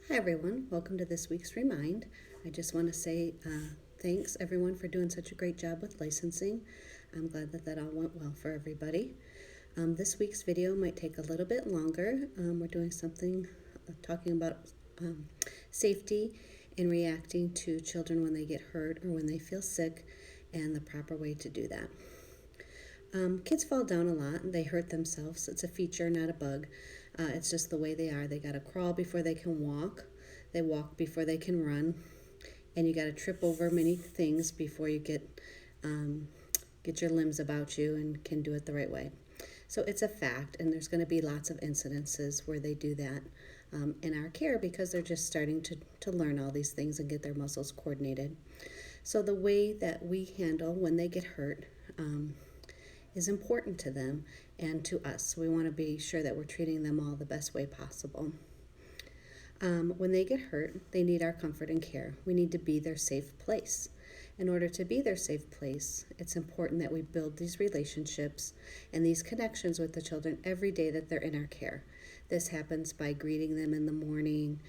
Hi everyone, welcome to this week's Remind. I just want to say thanks everyone for doing such a great job with licensing. I'm glad that all went well for everybody. This week's video might take a little bit longer. We're doing something talking about safety and reacting to children when they get hurt or when they feel sick and the proper way to do that. Kids fall down a lot and they hurt themselves. It's a feature, not a bug. It's just the way they are. They got to crawl before they can walk. They walk before they can run. And you got to trip over many things before you get your limbs about you and can do it the right way. So it's a fact, and there's going to be lots of incidences where they do that in our care because they're just starting to learn all these things and get their muscles coordinated. So the way that we handle when they get hurt is important to them and to us. We want to be sure that we're treating them all the best way possible. When they get hurt, they need our comfort and care. We need to be their safe place. In order to be their safe place, it's important that we build these relationships and these connections with the children every day that they're in our care. This happens by greeting them in the morning,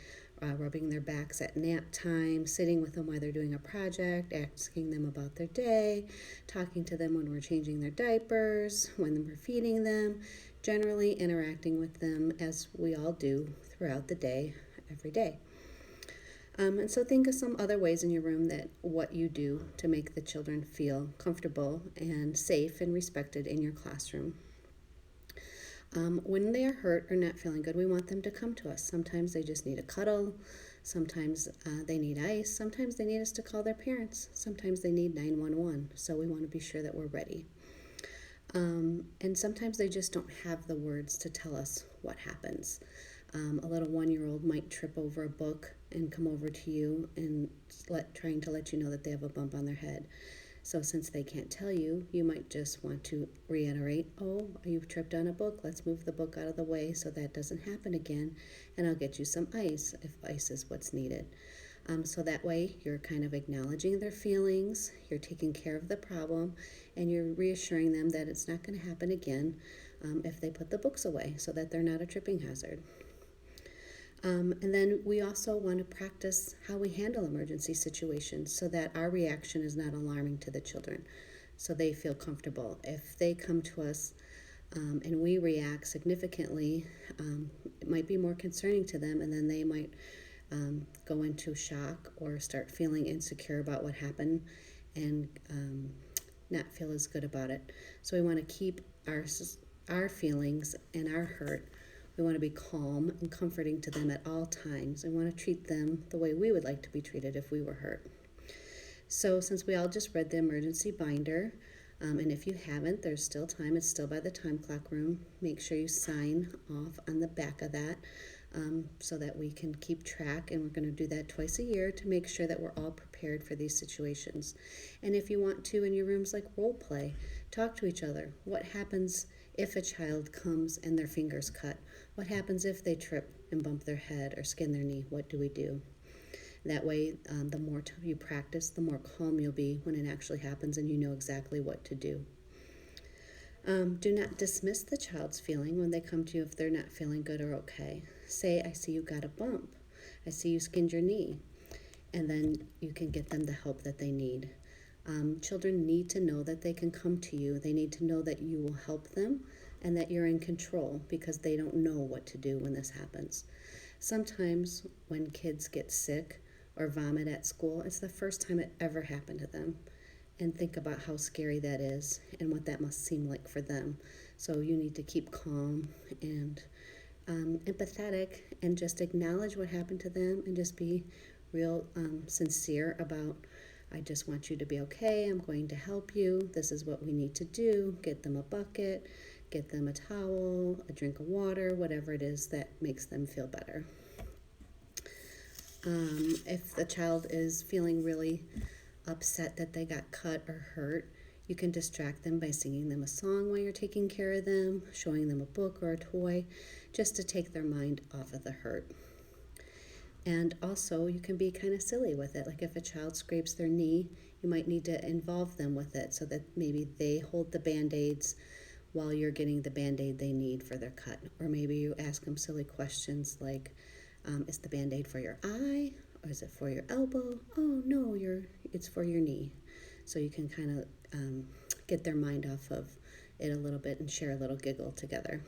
rubbing their backs at nap time, sitting with them while they're doing a project, asking them about their day, talking to them when we're changing their diapers, when we're feeding them, generally interacting with them as we all do throughout the day, every day. And so think of some other ways in your room that what you do to make the children feel comfortable and safe and respected in your classroom. When they are hurt or not feeling good, we want them to come to us. Sometimes they just need a cuddle. Sometimes they need ice. Sometimes they need us to call their parents. Sometimes they need 911. So we want to be sure that we're ready. And sometimes they just don't have the words to tell us what happens. A little 1-year-old might trip over a book and come over to you and trying to let you know that they have a bump on their head. So since they can't tell you, you might just want to reiterate, oh, you've tripped on a book. Let's move the book out of the way so that doesn't happen again. And I'll get you some ice if ice is what's needed. So that way you're kind of acknowledging their feelings, you're taking care of the problem, and you're reassuring them that it's not going to happen again if they put the books away so that they're not a tripping hazard. And then we also want to practice how we handle emergency situations so that our reaction is not alarming to the children, so they feel comfortable. If they come to us and we react significantly, it might be more concerning to them, and then they might go into shock or start feeling insecure about what happened and not feel as good about it. So we want to keep our feelings and our hurt. We want to be calm and comforting to them at all times. We want to treat them the way we would like to be treated if we were hurt. So since we all just read the emergency binder, and if you haven't, there's still time. It's still by the time clock room. Make sure you sign off on the back of that so that we can keep track. And we're going to do that twice a year to make sure that we're all prepared for these situations. And if you want to, in your rooms, like role play, talk to each other. What happens if a child comes and their finger's cut? What happens if they trip and bump their head or skin their knee? What do we do? That way, the more you practice, the more calm you'll be when it actually happens and you know exactly what to do. Do not dismiss the child's feeling when they come to you if they're not feeling good or okay. Say, I see you got a bump. I see you skinned your knee. And then you can get them the help that they need. Children need to know that they can come to you. They need to know that you will help them and that you're in control because they don't know what to do when this happens. Sometimes when kids get sick or vomit at school, it's the first time it ever happened to them. And think about how scary that is and what that must seem like for them. So you need to keep calm and empathetic and just acknowledge what happened to them and just be real sincere about, I just want you to be okay. I'm going to help you. This is what we need to do. Get them a bucket, get them a towel, a drink of water, whatever it is that makes them feel better. If the child is feeling really upset that they got cut or hurt, you can distract them by singing them a song while you're taking care of them, showing them a book or a toy, just to take their mind off of the hurt. And also, you can be kind of silly with it. Like if a child scrapes their knee, you might need to involve them with it so that maybe they hold the Band-Aids while you're getting the Band-Aid they need for their cut. Or maybe you ask them silly questions like, Is the Band-Aid for your eye, or is it for your elbow? Oh no, it's for your knee. So you can kind of get their mind off of it a little bit and share a little giggle together.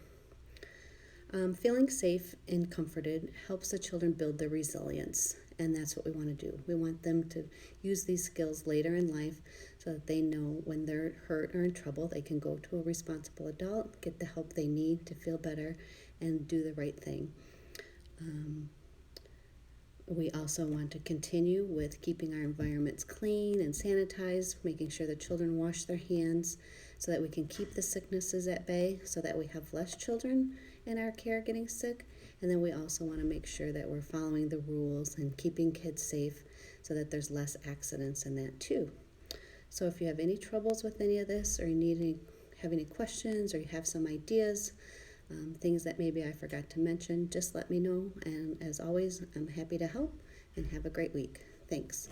Feeling safe and comforted helps the children build their resilience, and that's what we want to do. We want them to use these skills later in life so that they know when they're hurt or in trouble, they can go to a responsible adult, get the help they need to feel better, and do the right thing. We also want to continue with keeping our environments clean and sanitized, making sure the children wash their hands so that we can keep the sicknesses at bay, so that we have less children in our care getting sick. And then we also want to make sure that we're following the rules and keeping kids safe so that there's less accidents in that too. So if you have any troubles with any of this, or you have any questions, or you have some ideas, things that maybe I forgot to mention, just let me know. And as always, I'm happy to help, and have a great week. Thanks.